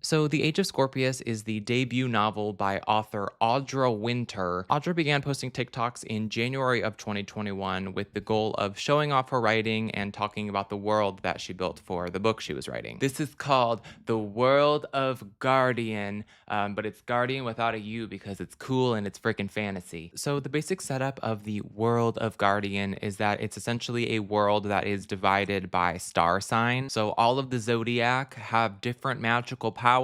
So, The Age of Scorpius is the debut novel by author Audra Winter. Audra began posting TikToks in January of 2021 with the goal of showing off her writing and talking about the world that she built for the book she was writing. This is called The World of Guardian, but it's Guardian without a U because it's cool and it's freaking fantasy. So, the basic setup of The World of Guardian is that it's essentially a world that is divided by star sign. So, all of the zodiac have different magical powers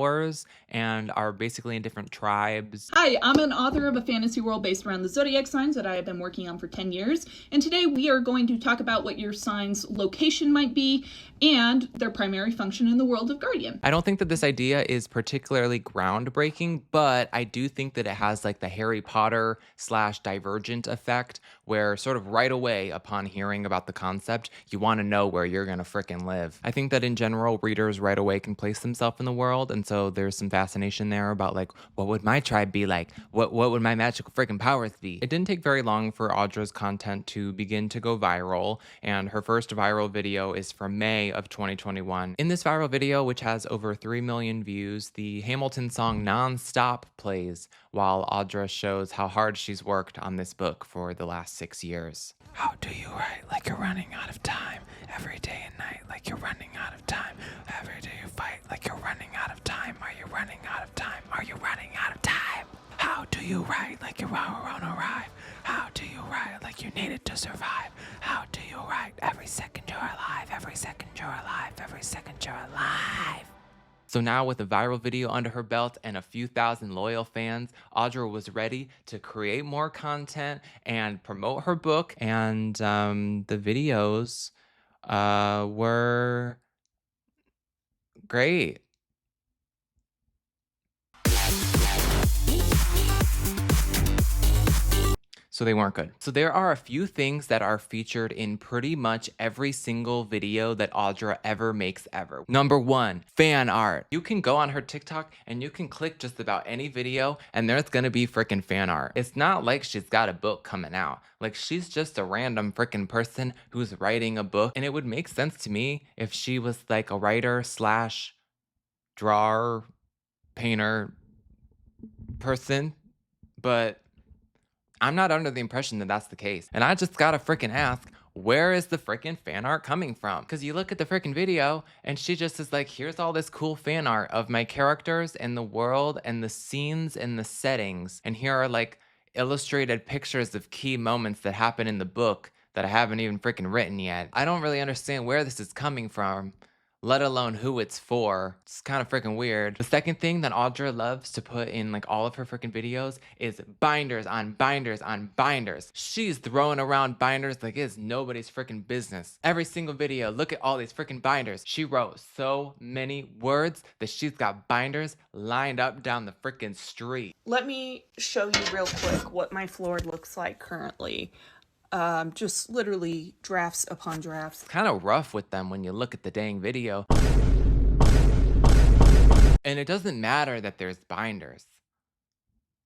and are basically in different tribes. Hi, I'm an author of a fantasy world based around the zodiac signs that I have been working on for 10 years. And today we are going to talk about what your sign's location might be and their primary function in the world of Guardian. I don't think that this idea is particularly groundbreaking, but I do think that it has like the Harry Potter / Divergent effect, where sort of right away upon hearing about the concept, you want to know where you're going to frickin' live. I think that in general, readers right away can place themselves in the world. And so there's some fascination there about like, what would my tribe be like? What would my magical freaking powers be? It didn't take very long for Audra's content to begin to go viral, and her first viral video is from May of 2021. In this viral video, which has over 3 million views, the Hamilton song Non-Stop plays while Audra shows how hard she's worked on this book for the last 6 years. How do you write like you're running out of time? Every day and night like you're running out of time. Every day you fight like you're running out of time. Are you running out of time? Are you running out of time? How do you write like you're on a ride? How do you write like you need it to survive? How do you write every second you're alive? Every second you're alive. Every second you're alive. So now with a viral video under her belt and a few thousand loyal fans, Audra was ready to create more content and promote her book. And the videos were great. So they weren't good. So there are a few things that are featured in pretty much every single video that Audra ever makes ever. Number 1, fan art. You can go on her TikTok and you can click just about any video and there's gonna be freaking fan art. It's not like she's got a book coming out. Like she's just a random freaking person who's writing a book, and it would make sense to me if she was like a writer / drawer, painter person, but I'm not under the impression that that's the case. And I just gotta freaking ask, where is the freaking fan art coming from? Because you look at the freaking video and she just is like, here's all this cool fan art of my characters and the world and the scenes and the settings. And here are like illustrated pictures of key moments that happen in the book that I haven't even freaking written yet. I don't really understand where this is coming from, let alone who it's for. It's kind of freaking weird. The second thing that Audra loves to put in like all of her freaking videos is binders on binders on binders. She's throwing around binders like it's nobody's freaking business. Every single video, look at all these freaking binders. She wrote so many words that she's got binders lined up down the freaking street. Let me show you real quick what my floor looks like currently. Just literally drafts upon drafts. Kind of rough with them when you look at the dang video. And it doesn't matter that there's binders.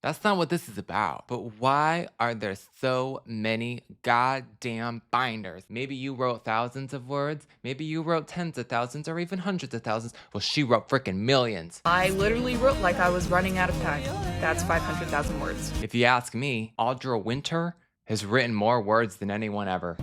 That's not what this is about. But why are there so many goddamn binders? Maybe you wrote thousands of words. Maybe you wrote tens of thousands or even hundreds of thousands. Well, she wrote freaking millions. I literally wrote like I was running out of time. That's 500,000 words. If you ask me, Audra Winter has written more words than anyone ever.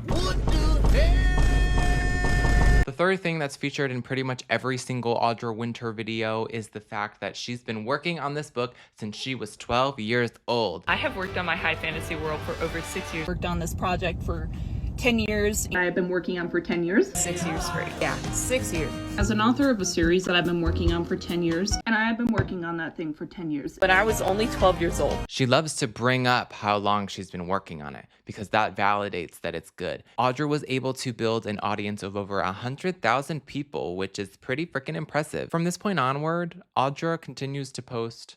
The third thing that's featured in pretty much every single Audra Winter video is the fact that she's been working on this book since she was 12 years old. I have worked on my high fantasy world for over 6 years. Worked on this project for 10 years. I've been working on for 10 years. 6 years straight. Yeah, 6 years. As an author of a series that I've been working on for 10 years, and I have been working on that thing for 10 years. But I was only 12 years old. She loves to bring up how long she's been working on it because that validates that it's good. Audra was able to build an audience of over 100,000 people, which is pretty freaking impressive. From this point onward, Audra continues to post,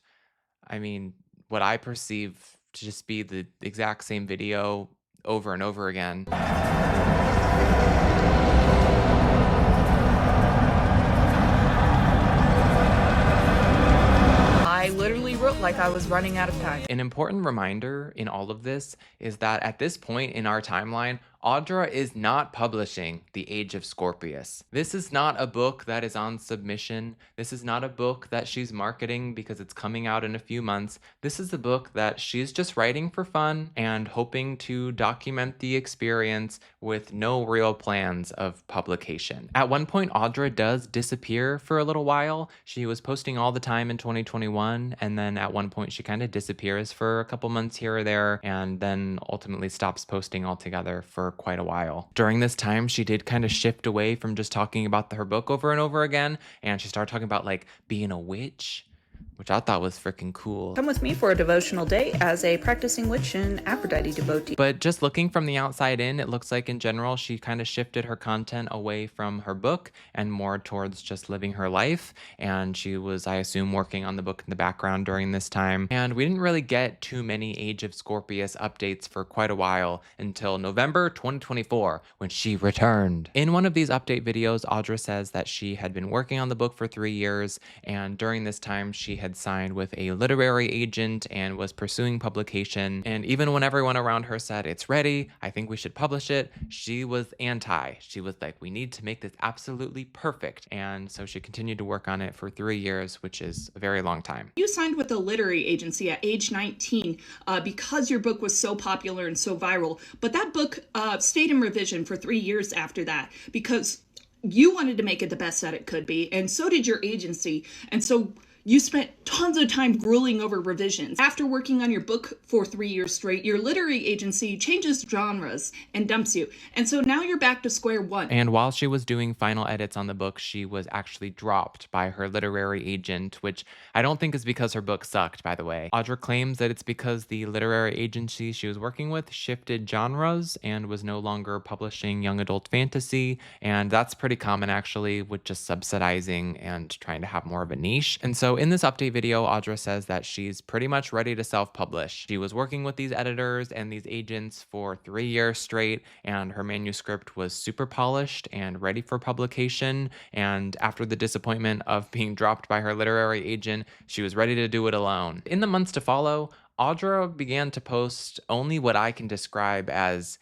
what I perceive to just be the exact same video over and over again. I literally wrote like I was running out of time. An important reminder in all of this is that at this point in our timeline, Audra is not publishing The Age of Scorpius. This is not a book that is on submission. This is not a book that she's marketing because it's coming out in a few months. This is a book that she's just writing for fun and hoping to document the experience with no real plans of publication. At one point, Audra does disappear for a little while. She was posting all the time in 2021, and then at one point she kind of disappears for a couple months here or there, and then ultimately stops posting altogether for quite a while. During this time, she did kind of shift away from just talking about her book over and over again, and she started talking about like being a witch, which I thought was freaking cool. Come with me for a devotional day as a practicing witch and Aphrodite devotee. But just looking from the outside in, it looks like in general, she kind of shifted her content away from her book and more towards just living her life. And she was, I assume, working on the book in the background during this time. And we didn't really get too many Age of Scorpius updates for quite a while until November 2024, when she returned. In one of these update videos, Audra says that she had been working on the book for 3 years, and during this time, she had signed with a literary agent and was pursuing publication. And even when everyone around her said, it's ready, I think we should publish it, she was anti. She was like, we need to make this absolutely perfect. And so she continued to work on it for 3 years, which is a very long time. You signed with a literary agency at age 19 because your book was so popular and so viral. But that book stayed in revision for 3 years after that because you wanted to make it the best that it could be, and so did your agency. And so you spent tons of time grueling over revisions. After working on your book for 3 years straight, your literary agency changes genres and dumps you. And so now you're back to square one. And while she was doing final edits on the book, she was actually dropped by her literary agent, which I don't think is because her book sucked, by the way. Audra claims that it's because the literary agency she was working with shifted genres and was no longer publishing young adult fantasy. And that's pretty common, actually, with just subsidizing and trying to have more of a niche. And so in this update video, Audra says that she's pretty much ready to self-publish. She was working with these editors and these agents for 3 years straight, and her manuscript was super polished and ready for publication. And after the disappointment of being dropped by her literary agent, she was ready to do it alone. In the months to follow, Audra began to post only what I can describe as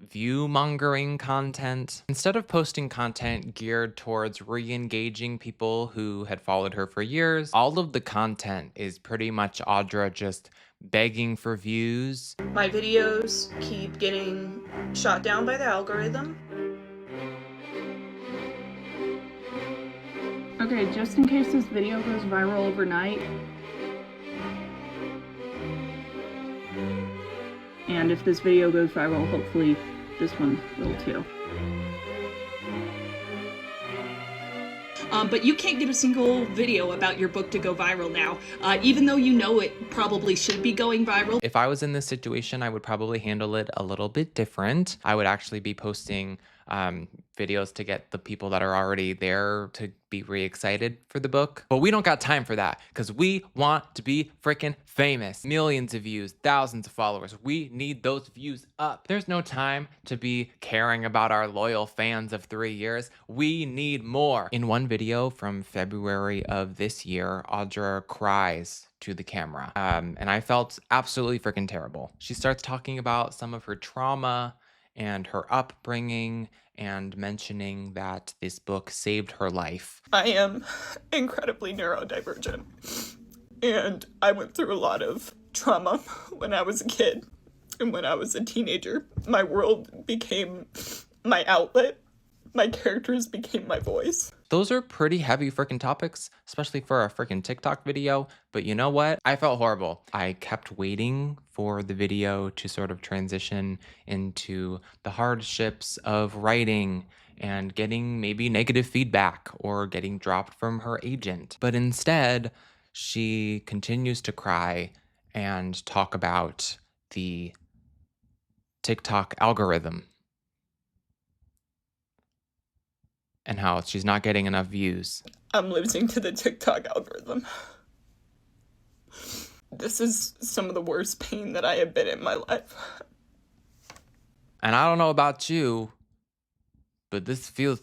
view-mongering content. Instead of posting content geared towards re-engaging people who had followed her for years, all of the content is pretty much Audra just begging for views. My videos keep getting shot down by the algorithm. Okay, just in case this video goes viral overnight, and if this video goes viral, hopefully this one will too. But you can't get a single video about your book to go viral now, even though you know it probably should be going viral. If I was in this situation, I would probably handle it a little bit different. I would actually be posting videos to get the people that are already there to be re-excited for the book. But we don't got time for that because we want to be freaking famous. Millions of views, thousands of followers. We need those views up. There's no time to be caring about our loyal fans of 3 years. We need more. In one video from February of this year, Audra cries to the camera. And I felt absolutely freaking terrible. She starts talking about some of her trauma and her upbringing, and mentioning that this book saved her life. I am incredibly neurodivergent, and I went through a lot of trauma when I was a kid and when I was a teenager. My world became my outlet. My characters became my voice. Those are pretty heavy freaking topics, especially for a freaking TikTok video. But you know what? I felt horrible. I kept waiting for the video to sort of transition into the hardships of writing and getting maybe negative feedback or getting dropped from her agent. But instead, she continues to cry and talk about the TikTok algorithm and how she's not getting enough views. I'm losing to the TikTok algorithm. This is some of the worst pain that I have been in my life. And I don't know about you, but this feels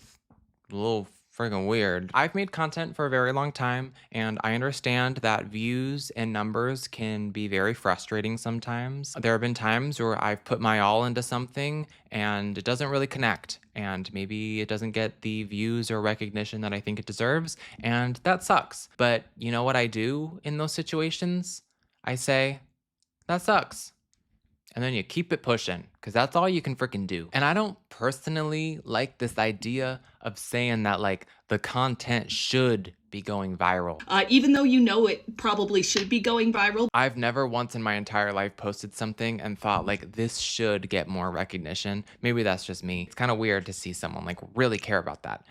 a little friggin' weird. I've made content for a very long time, and I understand that views and numbers can be very frustrating sometimes. There have been times where I've put my all into something and it doesn't really connect, and maybe it doesn't get the views or recognition that I think it deserves, and that sucks. But you know what I do in those situations? I say, that sucks. And then you keep it pushing, because that's all you can freaking do. And I don't personally like this idea of saying that like the content should be going viral. Even though you know it probably should be going viral. I've never once in my entire life posted something and thought like this should get more recognition. Maybe that's just me. It's kind of weird to see someone like really care about that.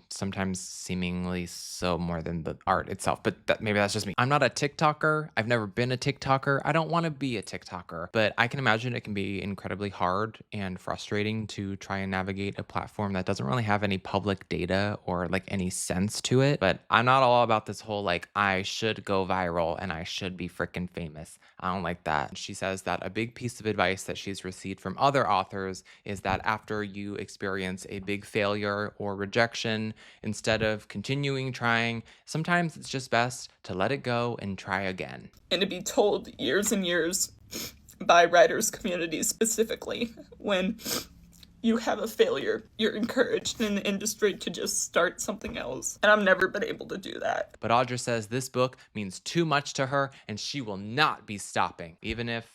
Sometimes seemingly so more than the art itself, but maybe that's just me. I'm not a TikToker. I've never been a TikToker. I don't want to be a TikToker, but I can imagine it can be incredibly hard and frustrating to try and navigate a platform that doesn't really have any public data or like any sense to it. But I'm not all about this whole like, I should go viral and I should be freaking famous. I don't like that. She says that a big piece of advice that she's received from other authors is that after you experience a big failure or rejection, instead of continuing trying, sometimes it's just best to let it go and try again. And to be told years and years by writers' communities specifically, when you have a failure, you're encouraged in the industry to just start something else. And I've never been able to do that. But Audra says this book means too much to her and she will not be stopping, even if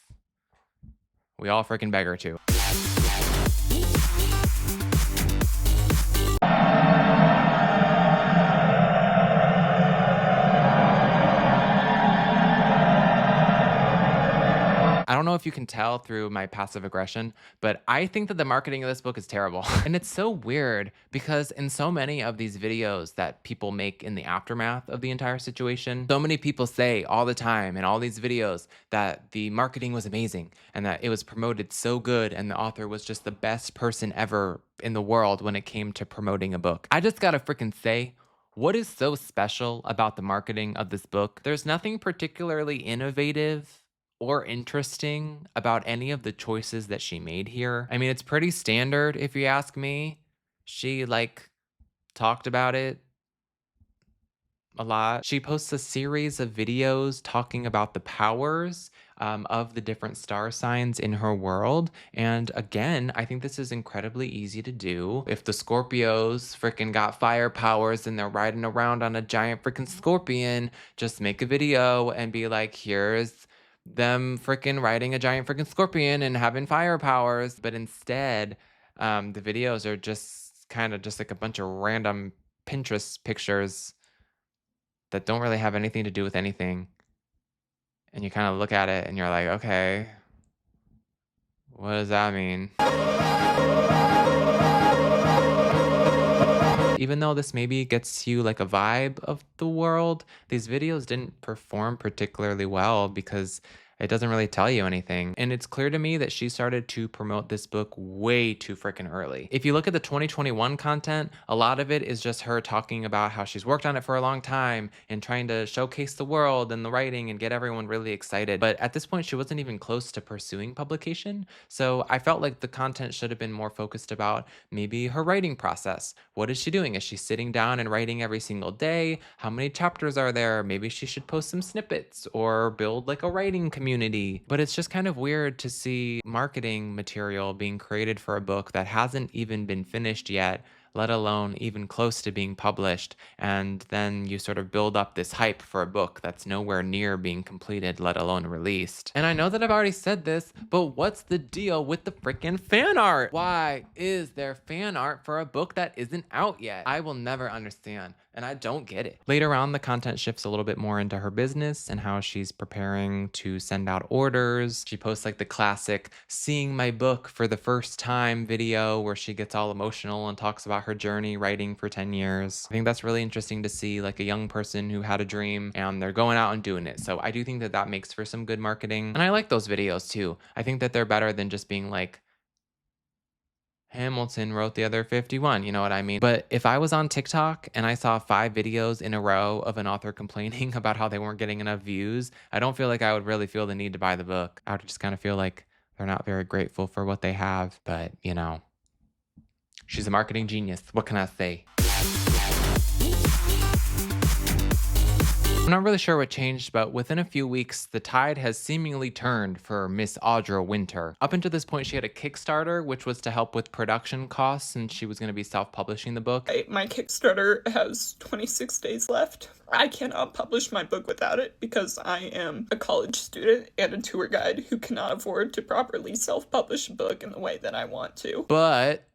we all freaking beg her to. I don't know if you can tell through my passive aggression, but I think that the marketing of this book is terrible. And it's so weird because in so many of these videos that people make in the aftermath of the entire situation, so many people say all the time in all these videos that the marketing was amazing and that it was promoted so good and the author was just the best person ever in the world when it came to promoting a book. I just gotta freaking say, what is so special about the marketing of this book? There's nothing particularly innovative or interesting about any of the choices that she made here. I mean, it's pretty standard if you ask me. She like talked about it a lot. She posts a series of videos talking about the powers of the different star signs in her world. And again, I think this is incredibly easy to do. If the Scorpios freaking got fire powers and they're riding around on a giant freaking scorpion, just make a video and be like, here's them freaking riding a giant freaking scorpion and having fire powers. But instead, the videos are just kind of just like a bunch of random Pinterest pictures that don't really have anything to do with anything. And you kind of look at it and you're like, okay, what does that mean? Even though this maybe gets you like a vibe of the world, these videos didn't perform particularly well because it doesn't really tell you anything. And it's clear to me that she started to promote this book way too freaking early. If you look at the 2021 content, a lot of it is just her talking about how she's worked on it for a long time and trying to showcase the world and the writing and get everyone really excited. But at this point, she wasn't even close to pursuing publication. So I felt like the content should have been more focused about maybe her writing process. What is she doing? Is she sitting down and writing every single day? How many chapters are there? Maybe she should post some snippets or build like a writing community. But it's just kind of weird to see marketing material being created for a book that hasn't even been finished yet, let alone even close to being published. And then you sort of build up this hype for a book that's nowhere near being completed, let alone released. And I know that I've already said this, but what's the deal with the freaking fan art? Why is there fan art for a book that isn't out yet? I will never understand. And I don't get it. Later on, the content shifts a little bit more into her business and how she's preparing to send out orders. She posts like the classic seeing my book for the first time video where she gets all emotional and talks about her journey writing for 10 years. I think that's really interesting to see, like a young person who had a dream and they're going out and doing it. So I do think that that makes for some good marketing. And I like those videos too. I think that they're better than just being like, Hamilton wrote the other 51, you know what I mean? But if I was on TikTok and I saw 5 videos in a row of an author complaining about how they weren't getting enough views, I don't feel like I would really feel the need to buy the book. I would just kind of feel like they're not very grateful for what they have. But, you know, she's a marketing genius. What can I say? I'm not really sure what changed, but within a few weeks, the tide has seemingly turned for Miss Audra Winter. Up until this point, she had a Kickstarter, which was to help with production costs, and she was going to be self-publishing the book. My Kickstarter has 26 days left. I cannot publish my book without it because I am a college student and a tour guide who cannot afford to properly self-publish a book in the way that I want to. But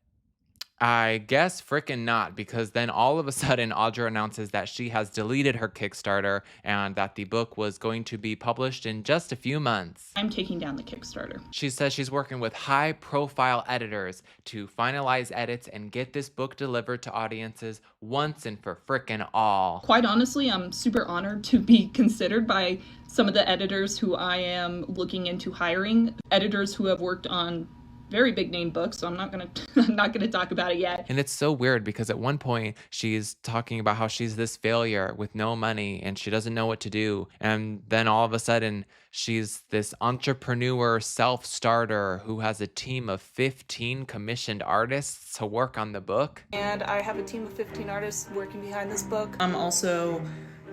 I guess frickin' not, because then all of a sudden Audra announces that she has deleted her Kickstarter and that the book was going to be published in just a few months. I'm taking down the Kickstarter. She says she's working with high-profile editors to finalize edits and get this book delivered to audiences once and for frickin' all. Quite honestly, I'm super honored to be considered by some of the editors who I am looking into hiring, editors who have worked on very big name books, so I'm not gonna talk about it yet. And it's so weird because at one point she's talking about how she's this failure with no money and she doesn't know what to do. And then all of a sudden she's this entrepreneur self-starter who has a team of 15 commissioned artists to work on the book. And I have a team of 15 artists working behind this book. I'm also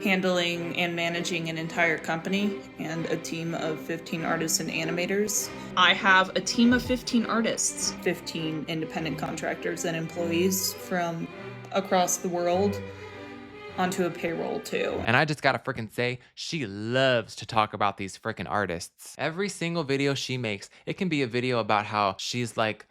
handling and managing an entire company and a team of 15 artists and animators. I have a team of 15 artists, 15 independent contractors and employees from across the world onto a payroll too. And I just gotta freaking say, she loves to talk about these freaking artists. Every single video she makes, it can be a video about how she's like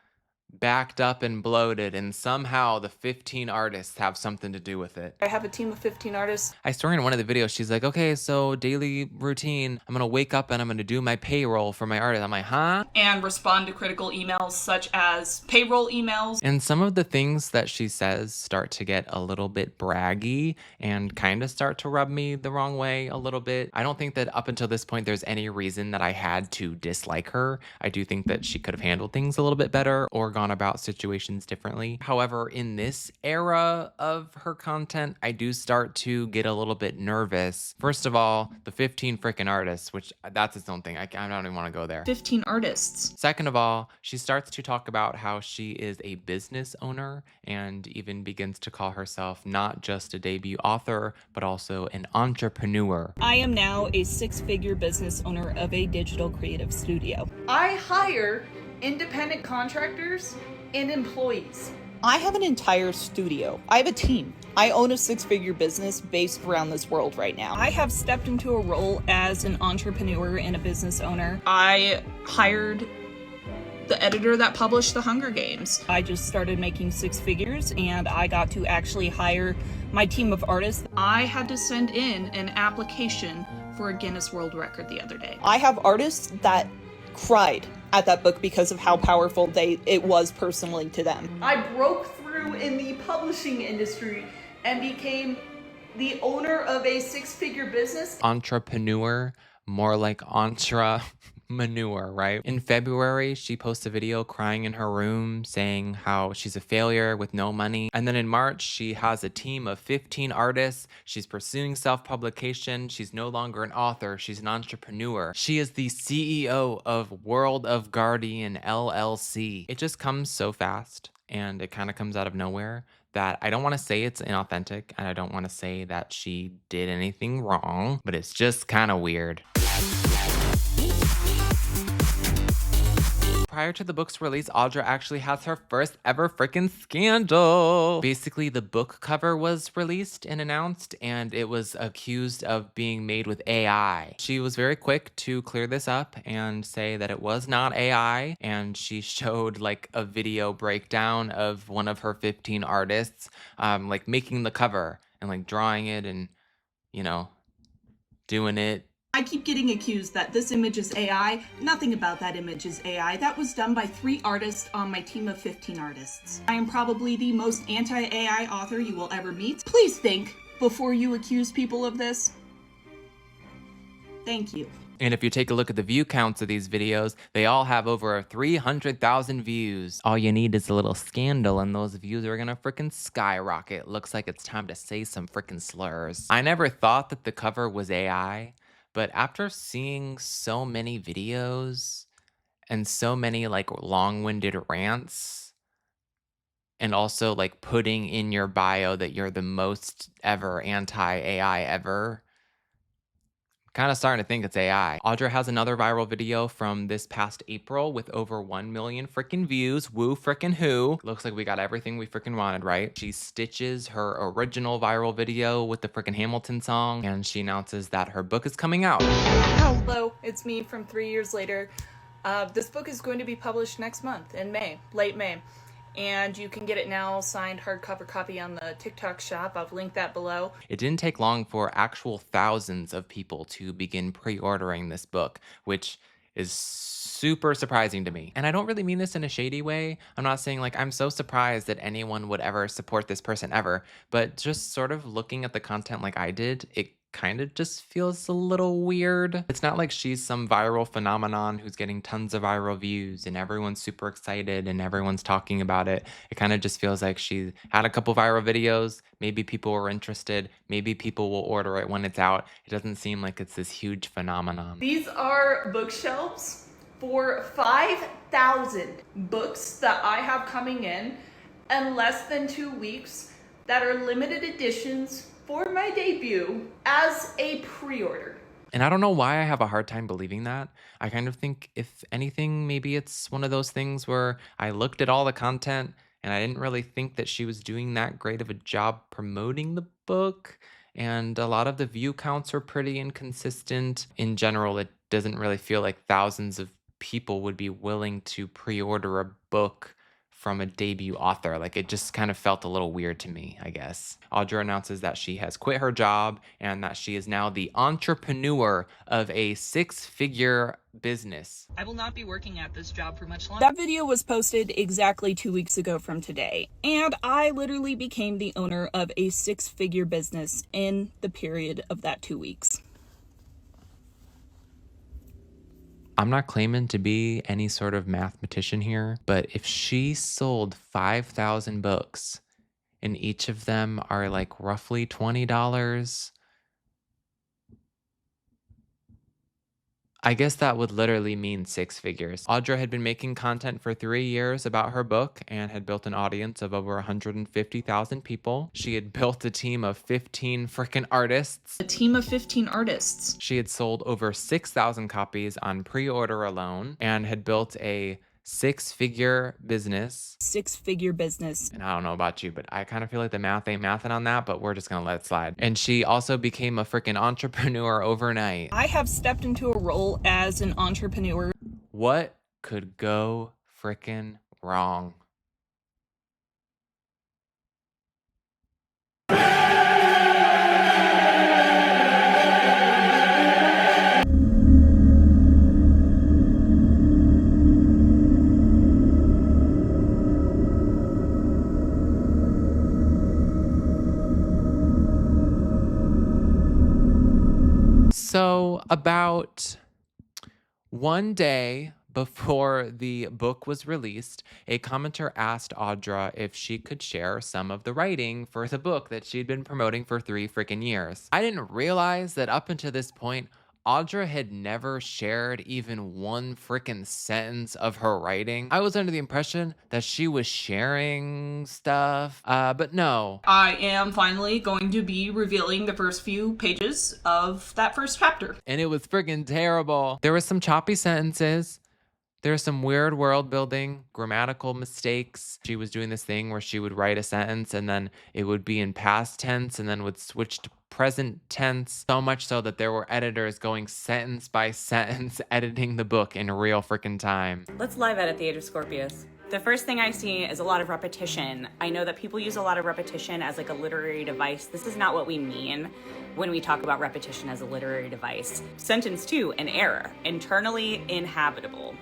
backed up and bloated, and somehow the 15 artists have something to do with it. I have a team of 15 artists. I swear in one of the videos, she's like, okay, so daily routine, I'm gonna wake up and I'm gonna do my payroll for my artist. I'm like, huh? And respond to critical emails such as payroll emails. And some of the things that she says start to get a little bit braggy and kind of start to rub me the wrong way a little bit. I don't think that up until this point there's any reason that I had to dislike her. I do think that she could have handled things a little bit better or gone about situations differently. However, in this era of her content, I do start to get a little bit nervous. First of all, the 15 freaking artists, which that's its own thing. I don't even want to go there. 15 artists. Second of all, she starts to talk about how she is a business owner and even begins to call herself not just a debut author, but also an entrepreneur. I am now a six-figure business owner of a digital creative studio. I hire independent contractors and employees. I have an entire studio. I have a team. I own a six-figure business based around this world right now. I have stepped into a role as an entrepreneur and a business owner. I hired the editor that published The Hunger Games. I just started making six figures and I got to actually hire my team of artists. I had to send in an application for a Guinness World Record the other day. I have artists that cried at that book because of how powerful it was personally to them. I broke through in the publishing industry and became the owner of a six-figure business. Entrepreneur, more like manure, right? In February, she posts a video crying in her room saying how she's a failure with no money. And then in March, she has a team of 15 artists. She's pursuing self-publication. She's no longer an author. She's an entrepreneur. She is the CEO of World of Guardian LLC. It just comes so fast and it kind of comes out of nowhere that I don't want to say it's inauthentic and I don't want to say that she did anything wrong, but it's just kind of weird. Prior to the book's release, Audra actually has her first ever freaking scandal. Basically, the book cover was released and announced, and it was accused of being made with AI. She was very quick to clear this up and say that it was not AI, and she showed like a video breakdown of one of her 15 artists, like making the cover and like drawing it and, you know, doing it. I keep getting accused that this image is AI. Nothing about that image is AI. That was done by 3 artists on my team of 15 artists. I am probably the most anti-AI author you will ever meet. Please think before you accuse people of this. Thank you. And if you take a look at the view counts of these videos, they all have over 300,000 views. All you need is a little scandal and those views are gonna freaking skyrocket. Looks like it's time to say some freaking slurs. I never thought that the cover was AI. But after seeing so many videos and so many like long-winded rants and also like putting in your bio that you're the most ever anti-AI ever, Kind of starting to think it's AI. Audra has another viral video from this past April with over 1 million freaking views. Woo freaking who. Looks like we got everything we freaking wanted, right? She stitches her original viral video with the freaking Hamilton song, and she announces that her book is coming out. Hello, it's me from 3 years later. This book is going to be published next month in May, late May. And you can get it now, signed hardcover copy on the TikTok shop. I've linked that below. It didn't take long for actual thousands of people to begin pre-ordering this book, which is super surprising to me. And I don't really mean this in a shady way. I'm not saying like I'm so surprised that anyone would ever support this person ever, but just sort of looking at the content like I did, it kind of just feels a little weird. It's not like she's some viral phenomenon who's getting tons of viral views and everyone's super excited and everyone's talking about it. It kind of just feels like she had a couple viral videos. Maybe people were interested. Maybe people will order it when it's out. It doesn't seem like it's this huge phenomenon. These are bookshelves for 5,000 books that I have coming in less than 2 weeks that are limited editions for my debut as a pre-order. And I don't know why I have a hard time believing that. I kind of think, if anything, maybe it's one of those things where I looked at all the content and I didn't really think that she was doing that great of a job promoting the book. And a lot of the view counts were pretty inconsistent. In general, it doesn't really feel like thousands of people would be willing to pre-order a book from a debut author. Like, it just kind of felt a little weird to me, I guess. Audra announces that she has quit her job and that she is now the entrepreneur of a 6-figure business. I will not be working at this job for much longer. That video was posted exactly 2 weeks ago from today, and I literally became the owner of a 6-figure business in the period of that 2 weeks. I'm not claiming to be any sort of mathematician here, but if she sold 5,000 books and each of them are like roughly $20, I guess that would literally mean 6 figures. Audra had been making content for 3 years about her book and had built an audience of over 150,000 people. She had built a team of 15 freaking artists. A team of 15 artists. She had sold over 6,000 copies on pre-order alone and had built a 6-figure business. 6-figure business. And I don't know about you, but I kind of feel like the math ain't mathing on that, but we're just gonna let it slide. And she also became a freaking entrepreneur overnight. I have stepped into a role as an entrepreneur. What could go freaking wrong? So about one day before the book was released, a commenter asked Audra if she could share some of the writing for the book that she'd been promoting for 3 freaking years. I didn't realize that up until this point, Audra had never shared even one freaking sentence of her writing. I was under the impression that she was sharing stuff, but no. I am finally going to be revealing the first few pages of that first chapter. And it was freaking terrible. There was some choppy sentences. There's some weird world building, grammatical mistakes. She was doing this thing where she would write a sentence and then it would be in past tense and then would switch to present tense. So much so that there were editors going sentence by sentence editing the book in real freaking time. Let's live edit The Age of Scorpius. The first thing I see is a lot of repetition. I know that people use a lot of repetition as like a literary device. This is not what we mean when we talk about repetition as a literary device. Sentence 2, an error. Internally inhabitable.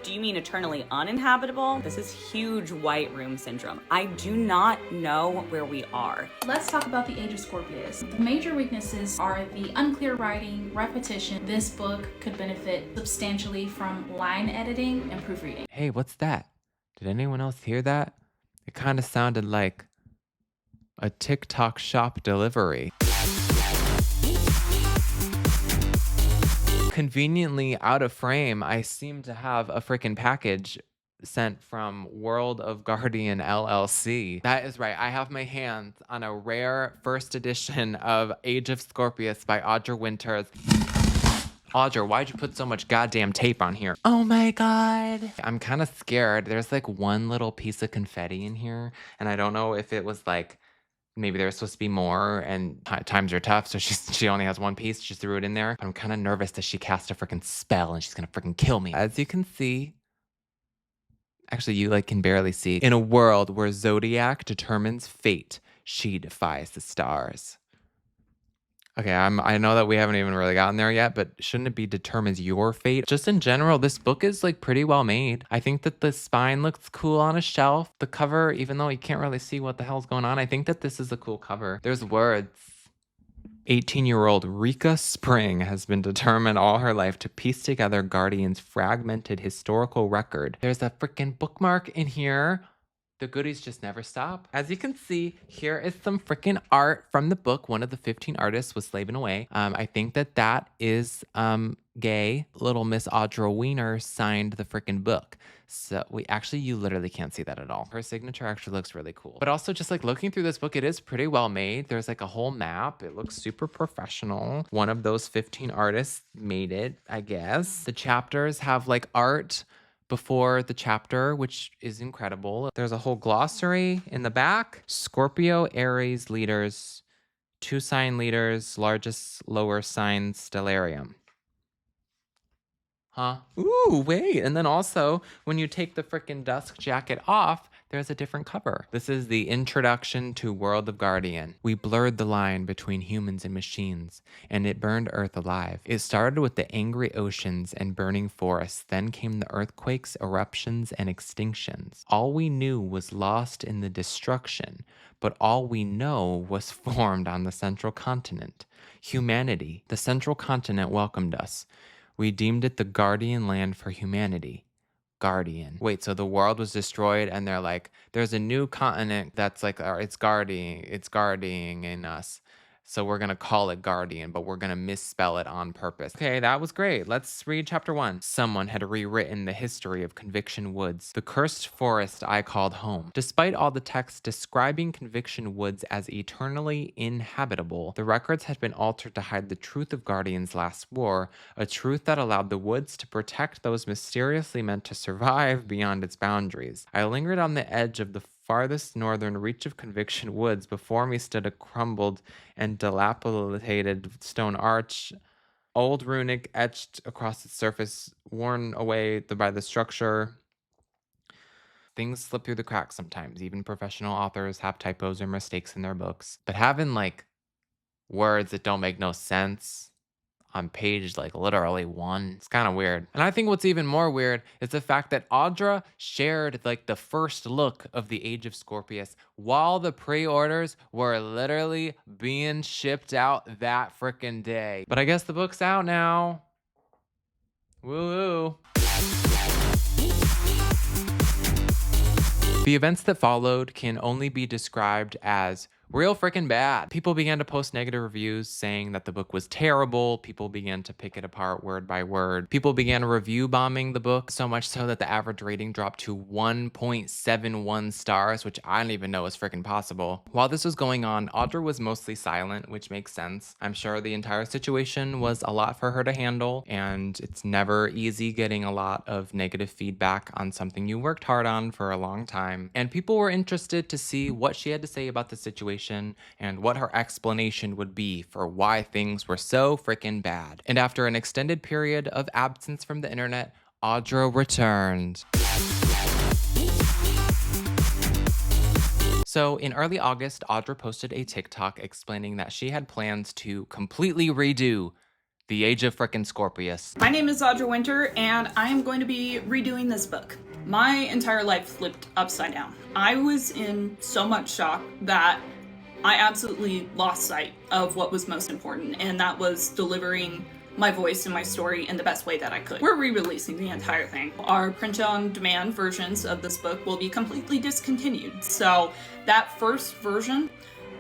Do you mean eternally uninhabitable? This is huge white room syndrome. I do not know where we are. Let's talk about The Age of Scorpius. The major weaknesses are the unclear writing, repetition. This book could benefit substantially from line editing and proofreading. Hey, what's that? Did anyone else hear that? It kind of sounded like a TikTok shop delivery. Conveniently out of frame, I seem to have a freaking package sent from World of Guardian LLC. That is right, I have my hands on a rare first edition of Age of Scorpius by Audra Winters. Audra, why'd you put so much goddamn tape on here? Oh my God. I'm kind of scared. There's like one little piece of confetti in here. And I don't know if it was like, maybe there was supposed to be more and times are tough. So she only has one piece. She threw it in there. But I'm kind of nervous that she cast a freaking spell and she's going to freaking kill me. As you can see, actually you like can barely see. In a world where Zodiac determines fate, she defies the stars. Okay, I know that we haven't even really gotten there yet, but shouldn't it be determines your fate? Just in general, this book is like pretty well made. I think that the spine looks cool on a shelf. The cover, even though you can't really see what the hell's going on, I think that this is a cool cover. There's words. 18-year-old Rika Spring has been determined all her life to piece together Guardian's fragmented historical record. There's a freaking bookmark in here. The goodies just never stop. As you can see, here is some freaking art from the book. One of the 15 artists was slaving away. I think that is gay. Little Miss Audra Wiener signed the freaking book. So you literally can't see that at all. Her signature actually looks really cool. But also just like looking through this book, it is pretty well made. There's like a whole map. It looks super professional. One of those 15 artists made it, I guess. The chapters have like art before the chapter, which is incredible. There's a whole glossary in the back. Scorpio, Aries leaders, 2 sign leaders, largest lower sign stellarium. Huh? Ooh, wait. And then also, when you take the frickin' dusk jacket off, there's a different cover. This is the introduction to World of Guardian. We blurred the line between humans and machines, and it burned Earth alive. It started with the angry oceans and burning forests, then came the earthquakes, eruptions, and extinctions. All we knew was lost in the destruction, but all we know was formed on the central continent. Humanity, the central continent welcomed us. We deemed it the guardian land for humanity. Guardian. Wait, so the world was destroyed and they're like, there's a new continent that's like, it's guarding in us. So we're going to call it Guardian, but we're going to misspell it on purpose. Okay, that was great. Let's read chapter 1. Someone had rewritten the history of Conviction Woods, the cursed forest I called home. Despite all the text describing Conviction Woods as eternally inhabitable, the records had been altered to hide the truth of Guardian's last war, a truth that allowed the woods to protect those mysteriously meant to survive beyond its boundaries. I lingered on the edge of the farthest northern reach of Conviction Woods. Before me stood a crumbled and dilapidated stone arch, old runic etched across its surface, worn away by the structure. Things slip through the cracks sometimes. Even professional authors have typos or mistakes in their books. But having like words that don't make no sense on page like literally 1. It's kind of weird. And I think what's even more weird is the fact that Audra shared like the first look of the Age of Scorpius while the pre-orders were literally being shipped out that freaking day. But I guess the book's out now. Woo-hoo. The events that followed can only be described as real freaking bad. People began to post negative reviews saying that the book was terrible. People began to pick it apart word by word. People began review bombing the book, so much so that the average rating dropped to 1.71 stars, which I don't even know is freaking possible. While this was going on, Audra was mostly silent, which makes sense. I'm sure the entire situation was a lot for her to handle, and it's never easy getting a lot of negative feedback on something you worked hard on for a long time. And people were interested to see what she had to say about the situation and what her explanation would be for why things were so freaking bad. And after an extended period of absence from the internet, Audra returned. So in early August, Audra posted a TikTok explaining that she had plans to completely redo the Age of frickin' Scorpius. My name is Audra Winter, and I am going to be redoing this book. My entire life flipped upside down. I was in so much shock that I absolutely lost sight of what was most important, and that was delivering my voice and my story in the best way that I could. We're re-releasing the entire thing. Our print-on-demand versions of this book will be completely discontinued, so that first version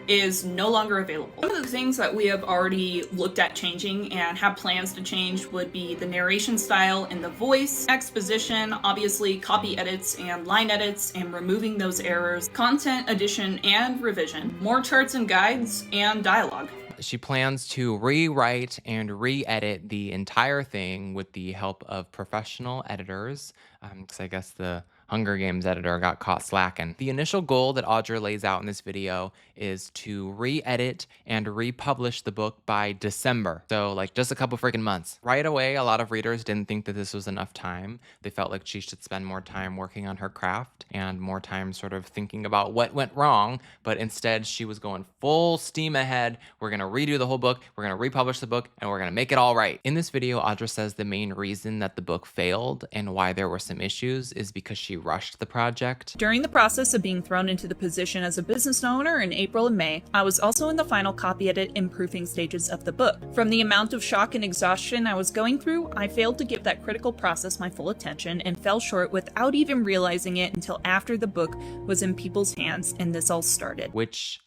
is no longer available. Some of the things that we have already looked at changing and have plans to change would be the narration style and the voice, exposition, obviously copy edits and line edits and removing those errors, content addition and revision, more charts and guides, and dialogue. She plans to rewrite and re-edit the entire thing with the help of professional editors, because I guess the Hunger Games editor got caught slacking. The initial goal that Audra lays out in this video is to re-edit and republish the book by December. So like just a couple freaking months. Right away, a lot of readers didn't think that this was enough time. They felt like she should spend more time working on her craft and more time sort of thinking about what went wrong. But instead, she was going full steam ahead. We're gonna redo the whole book, we're gonna republish the book, and we're gonna make it all right. In this video, Audra says the main reason that the book failed and why there were some issues is because she rushed the project. During the process of being thrown into the position as a business owner in April and May, I was also in the final copy edit and proofing stages of the book. From the amount of shock and exhaustion I was going through, I failed to give that critical process my full attention and fell short without even realizing it until after the book was in people's hands and this all started. Which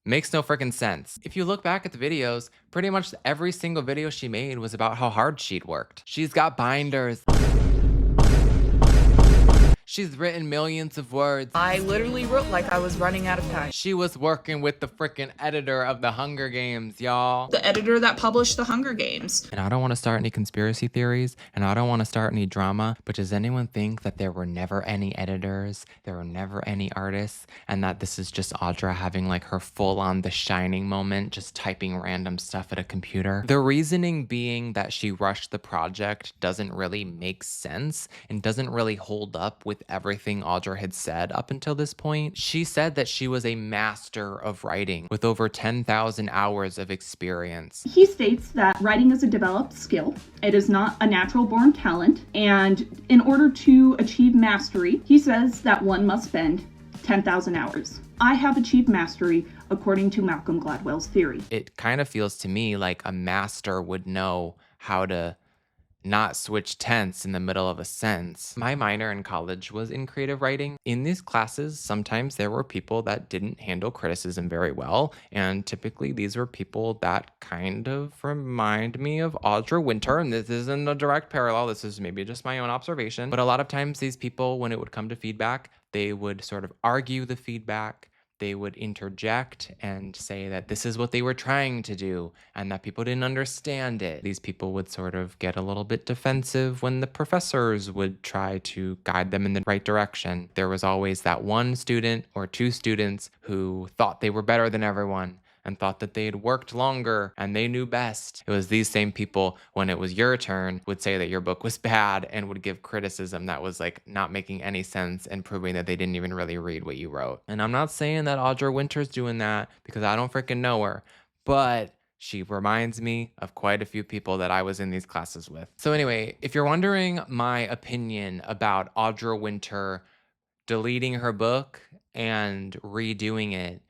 makes no freaking sense. If you look back at the videos, pretty much every single video she made was about how hard she'd worked. She's got binders. She's written millions of words. I literally wrote like I was running out of time. She was working with the freaking editor of the Hunger Games, y'all. The editor that published the Hunger Games. And I don't want to start any conspiracy theories, and I don't want to start any drama, but does anyone think that there were never any editors, there were never any artists, and that this is just Audra having like her full-on The Shining moment, just typing random stuff at a computer? The reasoning being that she rushed the project doesn't really make sense and doesn't really hold up with everything Audra had said up until this point. She said that she was a master of writing with over 10,000 hours of experience. He states that writing is a developed skill. It is not a natural born talent. And in order to achieve mastery, he says that one must spend 10,000 hours. I have achieved mastery according to Malcolm Gladwell's theory. It kind of feels to me like a master would know how to not switch tense in the middle of a sentence. My minor in college was in creative writing. In these classes, sometimes there were people that didn't handle criticism very well, and typically these were people that kind of remind me of Audra Winter, and this isn't a direct parallel, this is maybe just my own observation, but a lot of times these people, when it would come to feedback, they would sort of argue the feedback. They would interject and say that this is what they were trying to do and that people didn't understand it. These people would sort of get a little bit defensive when the professors would try to guide them in the right direction. There was always that one student or two students who thought they were better than everyone and thought that they had worked longer and they knew best. It was these same people, when it was your turn, would say that your book was bad and would give criticism that was like not making any sense and proving that they didn't even really read what you wrote. And I'm not saying that Audra Winter's doing that because I don't freaking know her, but she reminds me of quite a few people that I was in these classes with. So anyway, if you're wondering my opinion about Audra Winter deleting her book and redoing it,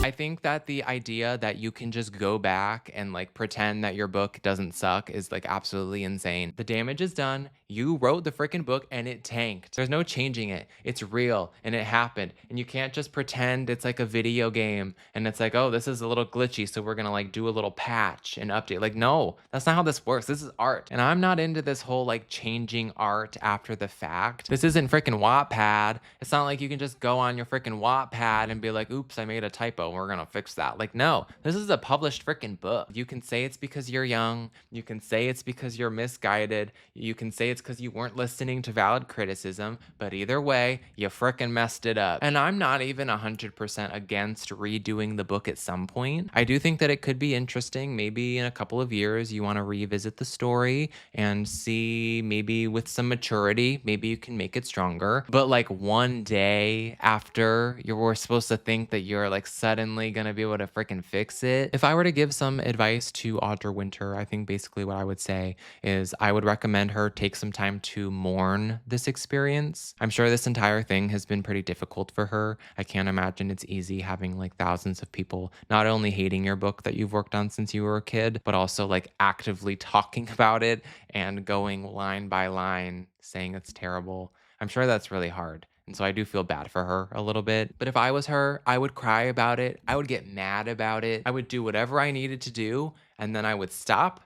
I think that the idea that you can just go back and like pretend that your book doesn't suck is like absolutely insane. The damage is done. You wrote the freaking book and it tanked. There's no changing it. It's real and it happened. And you can't just pretend it's like a video game and it's like, oh, this is a little glitchy, so we're gonna like do a little patch and update. Like, no, that's not how this works. This is art. And I'm not into this whole like changing art after the fact. This isn't freaking Wattpad. It's not like you can just go on your freaking Wattpad and be like, oops, I made a typo. We're gonna fix that. Like, no, this is a published freaking book. You can say it's because you're young. You can say it's because you're misguided. You can say it's because you weren't listening to valid criticism, but either way, you freaking messed it up. And I'm not even 100% against redoing the book at some point. I do think that it could be interesting. Maybe in a couple of years, you want to revisit the story and see, maybe with some maturity, maybe you can make it stronger. But like one day after you were supposed to think that you're like suddenly gonna be able to freaking fix it. If I were to give some advice to Audra Winter, I think basically what I would say is I would recommend her take some time to mourn this experience. I'm sure this entire thing has been pretty difficult for her. I can't imagine it's easy having like thousands of people not only hating your book that you've worked on since you were a kid, but also like actively talking about it and going line by line saying it's terrible. I'm sure that's really hard. And so I do feel bad for her a little bit. But if I was her, I would cry about it. I would get mad about it. I would do whatever I needed to do. And then I would stop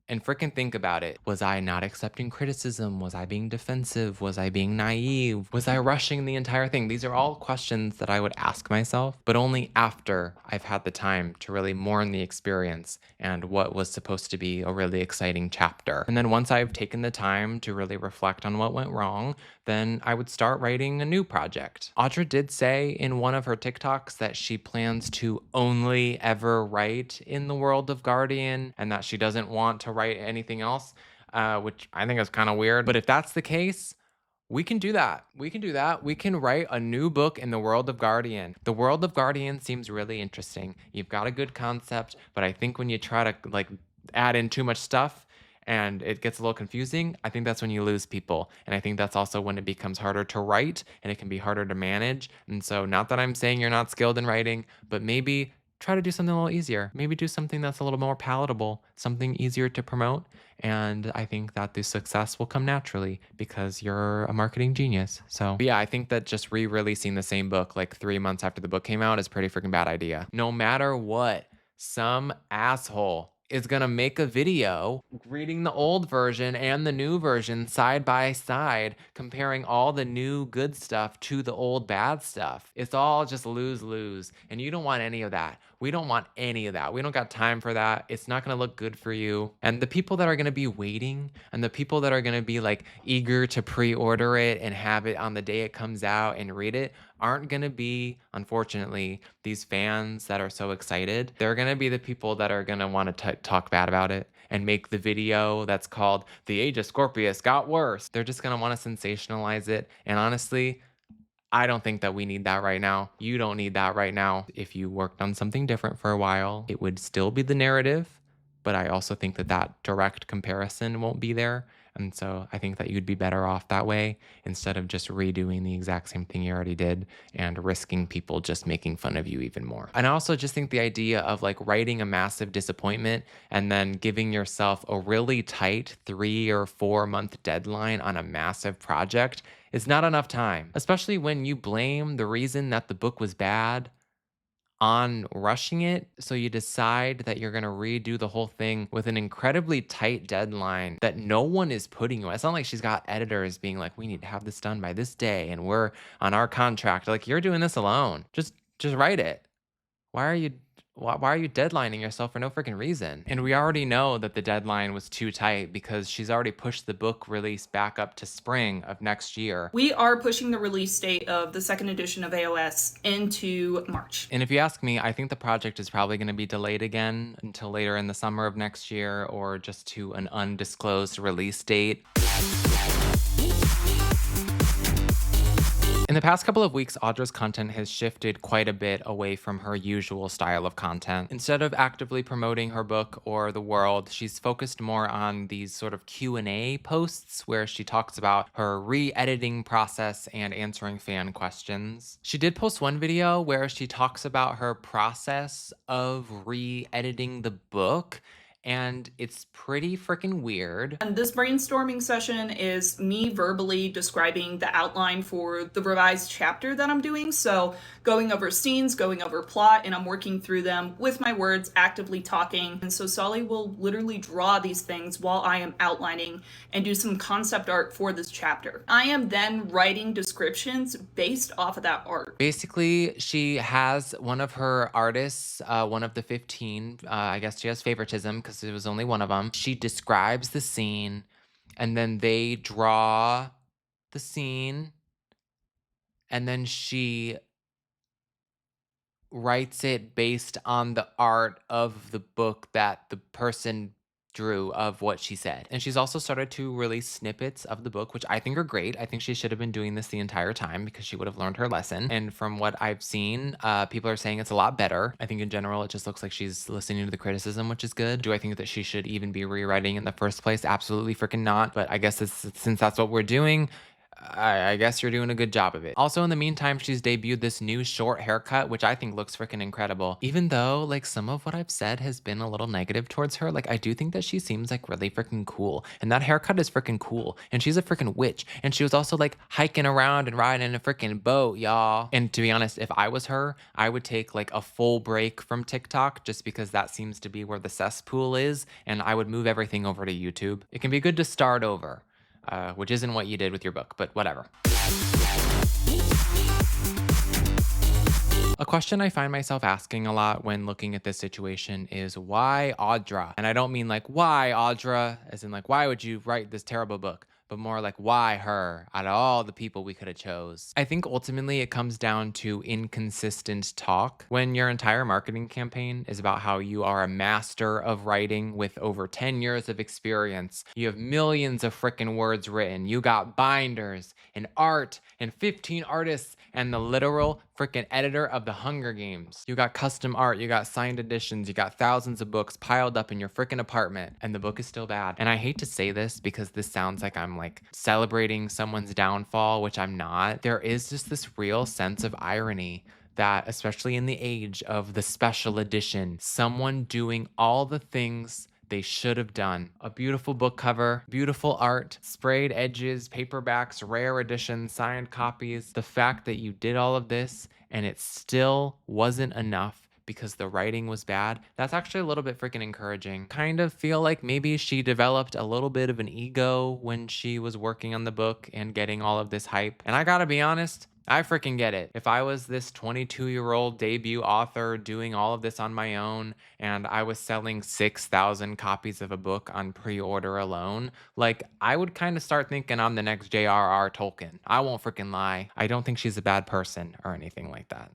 and freaking think about it. Was I not accepting criticism? Was I being defensive? Was I being naive? Was I rushing the entire thing? These are all questions that I would ask myself, but only after I've had the time to really mourn the experience and what was supposed to be a really exciting chapter. And then once I've taken the time to really reflect on what went wrong, then I would start writing a new project. Audra did say in one of her TikToks that she plans to only ever write in the world of Guardian and that she doesn't want to write anything else, which I think is kind of weird. But if that's the case, we can do that. We can do that. We can write a new book in the world of Guardian. The world of Guardian seems really interesting. You've got a good concept, but I think when you try to like add in too much stuff and it gets a little confusing, I think that's when you lose people. And I think that's also when it becomes harder to write and it can be harder to manage. And so not that I'm saying you're not skilled in writing, but maybe try to do something a little easier. Maybe do something that's a little more palatable, something easier to promote. And I think that the success will come naturally because you're a marketing genius. So yeah, I think that just re-releasing the same book like 3 months after the book came out is a pretty freaking bad idea. No matter what, some asshole is gonna make a video reading the old version and the new version side by side, comparing all the new good stuff to the old bad stuff. It's all just lose-lose, and you don't want any of that. We don't want any of that. We don't got time for that. It's not gonna look good for you. And the people that are gonna be waiting and the people that are gonna be like eager to pre-order it and have it on the day it comes out and read it aren't gonna be, unfortunately, these fans that are so excited. They're gonna be the people that are gonna wanna talk bad about it and make the video that's called The Age of Scorpius Got Worse. They're just gonna wanna sensationalize it. And honestly, I don't think that we need that right now. You don't need that right now. If you worked on something different for a while, it would still be the narrative, but I also think that that direct comparison won't be there. And so I think that you'd be better off that way instead of just redoing the exact same thing you already did and risking people just making fun of you even more. And I also just think the idea of like writing a massive disappointment and then giving yourself a really tight 3 or 4 month deadline on a massive project is not enough time, especially when you blame the reason that the book was bad on rushing it. So you decide that you're going to redo the whole thing with an incredibly tight deadline that no one is putting you on. It's not like she's got editors being like, we need to have this done by this day and we're on our contract. Like, you're doing this alone. Just write it. Why are you deadlining yourself for no freaking reason? And we already know that the deadline was too tight because she's already pushed the book release back up to spring of next year. We are pushing the release date of the second edition of AOS into March. And if you ask me, I think the project is probably going to be delayed again until later in the summer of next year or just to an undisclosed release date. In the past couple of weeks, Audra's content has shifted quite a bit away from her usual style of content. Instead of actively promoting her book or the world, she's focused more on these sort of Q&A posts where she talks about her re-editing process and answering fan questions. She did post one video where she talks about her process of re-editing the book, and it's pretty freaking weird. And this brainstorming session is me verbally describing the outline for the revised chapter that I'm doing. So going over scenes, going over plot, and I'm working through them with my words, actively talking. And so Solly will literally draw these things while I am outlining and do some concept art for this chapter. I am then writing descriptions based off of that art. Basically, she has one of her artists, one of the 15, I guess she has favoritism because it was only one of them. She describes the scene and then they draw the scene and then she writes it based on the art of the book that the person drew of what she said. And she's also started to release snippets of the book, which I think are great. I think she should have been doing this the entire time because she would have learned her lesson. And from what I've seen, people are saying it's a lot better. I think in general, it just looks like she's listening to the criticism, which is good. Do I think that she should even be rewriting in the first place? Absolutely freaking not. But I guess since that's what we're doing, I guess you're doing a good job of it. Also, in the meantime, she's debuted this new short haircut, which I think looks freaking incredible. Even though, like, some of what I've said has been a little negative towards her, like, I do think that she seems like really freaking cool. And that haircut is freaking cool. And she's a freaking witch. And she was also like hiking around and riding in a freaking boat, y'all. And to be honest, if I was her, I would take like a full break from TikTok just because that seems to be where the cesspool is. And I would move everything over to YouTube. It can be good to start over. Which isn't what you did with your book, but whatever. A question I find myself asking a lot when looking at this situation is why Audra? And I don't mean like, why Audra, as in like, why would you write this terrible book? But more like, why her out of all the people we could have chose? I think ultimately it comes down to inconsistent talk. When your entire marketing campaign is about how you are a master of writing with over 10 years of experience, you have millions of freaking words written, you got binders and art and 15 artists and the literal freaking editor of the Hunger Games. You got custom art, you got signed editions, you got thousands of books piled up in your freaking apartment, and the book is still bad. And I hate to say this because this sounds like I'm like celebrating someone's downfall, which I'm not. There is just this real sense of irony that, especially in the age of the special edition, someone doing all the things they should have done. A beautiful book cover, beautiful art, sprayed edges, paperbacks, rare editions, signed copies. The fact that you did all of this and it still wasn't enough because the writing was bad, that's actually a little bit freaking encouraging. Kind of feel like maybe she developed a little bit of an ego when she was working on the book and getting all of this hype. And I gotta be honest, I freaking get it. If I was this 22-year-old debut author doing all of this on my own and I was selling 6,000 copies of a book on pre-order alone, like I would kind of start thinking I'm the next J.R.R. Tolkien. I won't freaking lie. I don't think she's a bad person or anything like that.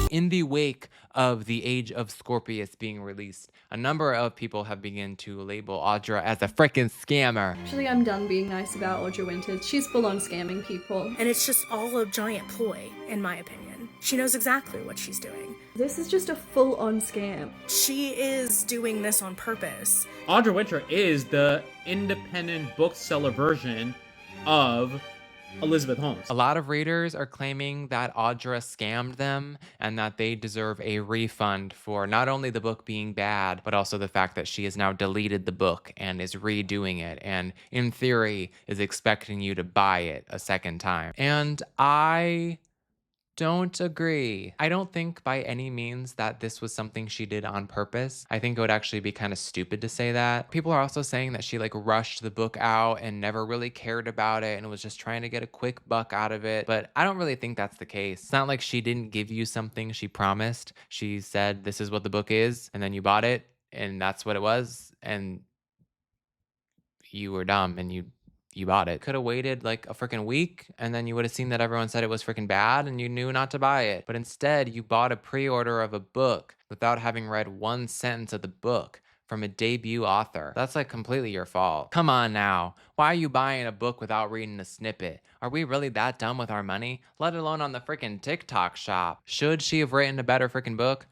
In the wake of The Age of Scorpius being released, a number of people have begun to label Audra as a freaking scammer. Actually, I'm done being nice about Audra Winters. She's full on scamming people. And it's just all a giant ploy, in my opinion. She knows exactly what she's doing. This is just a full on scam. She is doing this on purpose. Audra Winter is the independent bookseller version of Elizabeth Holmes. A lot of readers are claiming that Audra scammed them and that they deserve a refund for not only the book being bad, but also the fact that she has now deleted the book and is redoing it and, in theory, is expecting you to buy it a second time. And I don't agree. I don't think by any means that this was something she did on purpose. I think it would actually be kind of stupid to say that. People are also saying that she like rushed the book out and never really cared about it and was just trying to get a quick buck out of it. But I don't really think that's the case. It's not like she didn't give you something she promised. She said, this is what the book is, and then you bought it, and that's what it was, and you were dumb and you bought it. Could have waited like a freaking week and then you would have seen that everyone said it was freaking bad and you knew not to buy it. But instead, you bought a pre-order of a book without having read one sentence of the book from a debut author. That's like completely your fault. Come on now. Why are you buying a book without reading a snippet? Are we really that dumb with our money? Let alone on the freaking TikTok shop. Should she have written a better freaking book?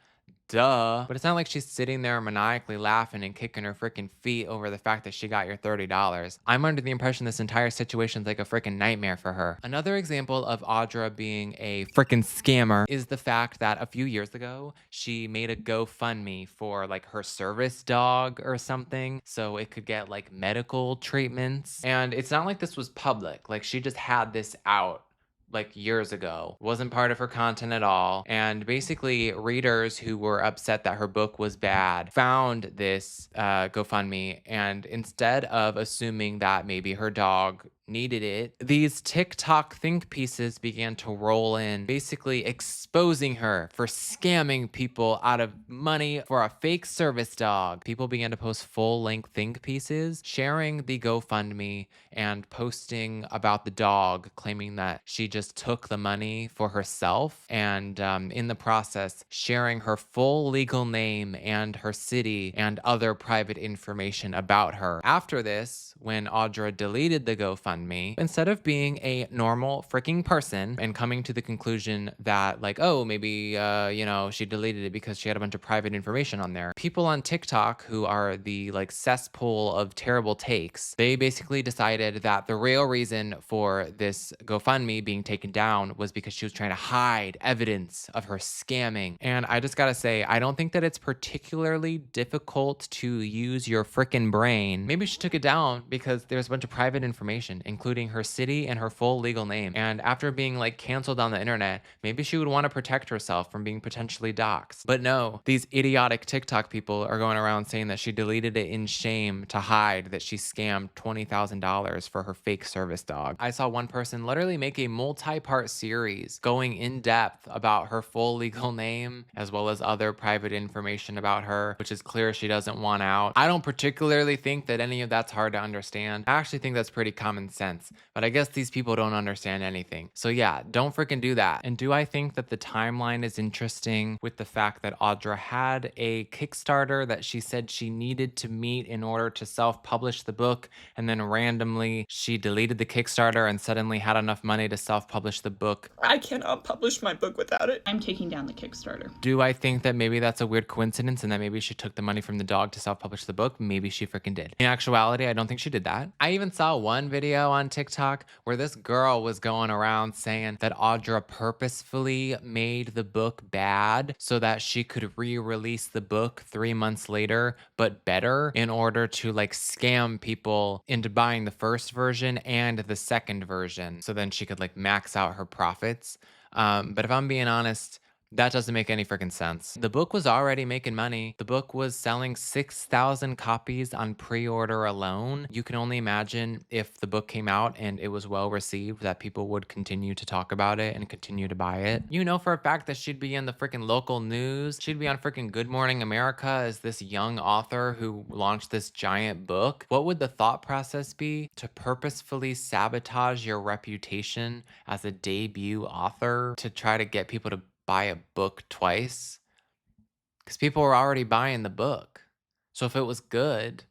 Duh. But it's not like she's sitting there maniacally laughing and kicking her freaking feet over the fact that she got your $30. I'm under the impression this entire situation's like a freaking nightmare for her. Another example of Audra being a freaking scammer is the fact that a few years ago, she made a GoFundMe for like her service dog or something so it could get like medical treatments. And it's not like this was public. Like she just had this out like years ago. Wasn't part of her content at all. And basically readers who were upset that her book was bad found this GoFundMe, and instead of assuming that maybe her dog needed it, these TikTok think pieces began to roll in, basically exposing her for scamming people out of money for a fake service dog. People began to post full-length think pieces, sharing the GoFundMe and posting about the dog, claiming that she just took the money for herself, and in the process, sharing her full legal name and her city and other private information about her. After this, when Audra deleted the GoFundMe, GoFundMe. Instead of being a normal freaking person and coming to the conclusion that like, oh, maybe, you know, she deleted it because she had a bunch of private information on there. People on TikTok who are the like cesspool of terrible takes, they basically decided that the real reason for this GoFundMe being taken down was because she was trying to hide evidence of her scamming. And I just gotta say, I don't think that it's particularly difficult to use your freaking brain. Maybe she took it down because there's a bunch of private information, including her city and her full legal name. And after being like canceled on the internet, maybe she would want to protect herself from being potentially doxxed. But no, these idiotic TikTok people are going around saying that she deleted it in shame to hide that she scammed $20,000 for her fake service dog. I saw one person literally make a multi-part series going in depth about her full legal name as well as other private information about her, which is clear she doesn't want out. I don't particularly think that any of that's hard to understand. I actually think that's pretty common sense, but I guess these people don't understand anything. So yeah, don't freaking do that. And do I think that the timeline is interesting with the fact that Audra had a Kickstarter that she said she needed to meet in order to self-publish the book, and then randomly she deleted the Kickstarter and suddenly had enough money to self-publish the book? I cannot publish my book without it. I'm taking down the Kickstarter. Do I think that maybe that's a weird coincidence and that maybe she took the money from the dog to self-publish the book? Maybe she freaking did. In actuality, I don't think she did that. I even saw one video on TikTok where this girl was going around saying that Audra purposefully made the book bad so that she could re-release the book 3 months later, but better, in order to like scam people into buying the first version and the second version. So then she could like max out her profits. But if I'm being honest, that doesn't make any freaking sense. The book was already making money. The book was selling 6,000 copies on pre-order alone. You can only imagine if the book came out and it was well received that people would continue to talk about it and continue to buy it. You know for a fact that she'd be in the freaking local news. She'd be on freaking Good Morning America as this young author who launched this giant book. What would the thought process be to purposefully sabotage your reputation as a debut author to try to get people to buy a book twice? Because people were already buying the book. So if it was good,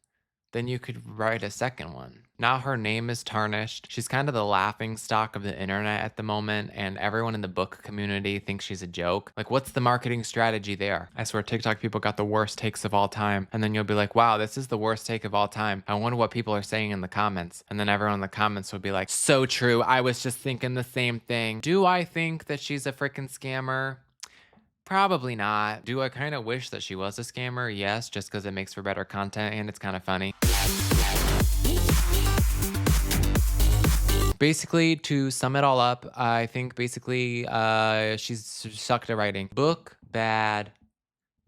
then you could write a second one. Now her name is tarnished. She's kind of the laughing stock of the internet at the moment, and everyone in the book community thinks she's a joke. Like, what's the marketing strategy there? I swear TikTok people got the worst takes of all time, and then you'll be like, wow, this is the worst take of all time. I wonder what people are saying in the comments. And then everyone in the comments would be like, so true, I was just thinking the same thing. Do I think that she's a freaking scammer? Probably not. Do I kind of wish that she was a scammer? Yes, just because it makes for better content and it's kind of funny. Basically, to sum it all up, I think basically she's sucked at writing. Book, bad.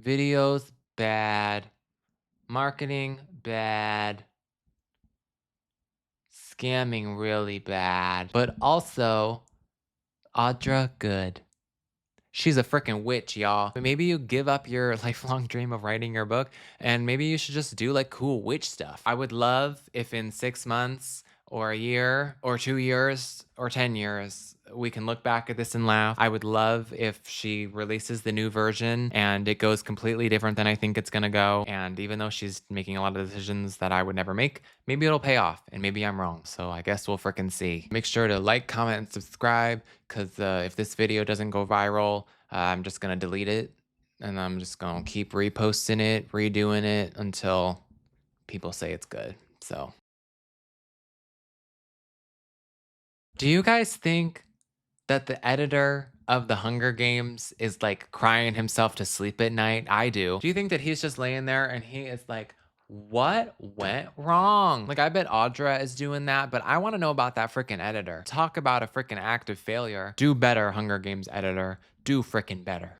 Videos, bad. Marketing, bad. Scamming, really bad. But also, Audra, good. She's a freaking witch, y'all. But maybe you give up your lifelong dream of writing your book and maybe you should just do like cool witch stuff. I would love if in 6 months or a year or 2 years or 10 years, we can look back at this and laugh. I would love if she releases the new version and it goes completely different than I think it's gonna go. And even though she's making a lot of decisions that I would never make, maybe it'll pay off and maybe I'm wrong. So I guess we'll frickin' see. Make sure to like, comment, and subscribe because if this video doesn't go viral, I'm just gonna delete it and I'm just gonna keep reposting it, redoing it until people say it's good. So. Do you guys think that the editor of the Hunger Games is like crying himself to sleep at night? I do. Do you think that he's just laying there and he is like, what went wrong? Like, I bet Audra is doing that, but I want to know about that freaking editor. Talk about a freaking act of failure. Do better, Hunger Games editor. Do freaking better.